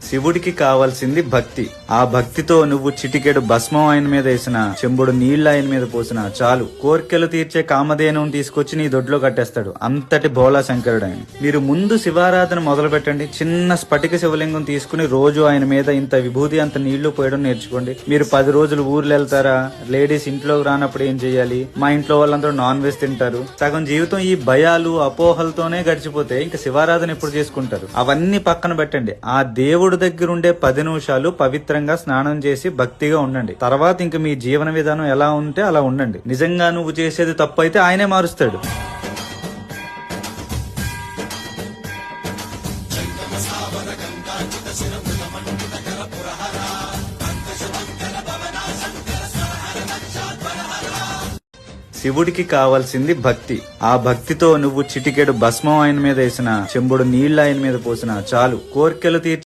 శివుడికి కావాల్సింది భక్తి. ఆ భక్తితో నువ్వు చిటికెడు భస్మం ఆయన మీద వేసిన, చెంబుడు నీళ్లు ఆయన మీద పోసినా చాలు, కోర్కెలు తీర్చే కామధేనువుని తీసుకొచ్చి నీ దొడ్లో కట్టేస్తాడు. అంతటి భోళా శంకరుడు ఆయన. మీరు ముందు శివారాధన మొదలు పెట్టండి. చిన్న స్ఫటిక శివలింగం తీసుకుని రోజు ఆయన మీద ఇంత విభూతి అంత నీళ్లు పోయడం నేర్చుకోండి. మీరు 10 రోజులు ఊర్లు వెళ్తారా? లేడీస్ ఇంట్లోకి రానప్పుడు ఏం చెయ్యాలి? మా ఇంట్లో వాళ్ళందరూ నాన్ వెజ్ తింటారు. సగం జీవితం ఈ భయాలు అపోహలతోనే గడిచిపోతే ఇంకా శివారాధన ఎప్పుడు చేసుకుంటారు? అవన్నీ పక్కన పెట్టండి. ఆ దేవుడు దగ్గర ఉండే 10 నిమిషాలు పవిత్రంగా స్నానం చేసి భక్తిగా ఉండండి. తర్వాత ఇంక మీ జీవన విధానం ఎలా ఉంటే అలా ఉండండి. నిజంగా నువ్వు చేసేది తప్పు అయితే ఆయనే మారుస్తాడు. శివుడికి కావాల్సింది భక్తి. ఆ భక్తితో నువ్వు చిటికెడు భస్మం ఆయన మీద వేసిన, చెంబుడు నీళ్లు ఆయన మీద పోసినా చాలు, కోర్కెలు తీర్చే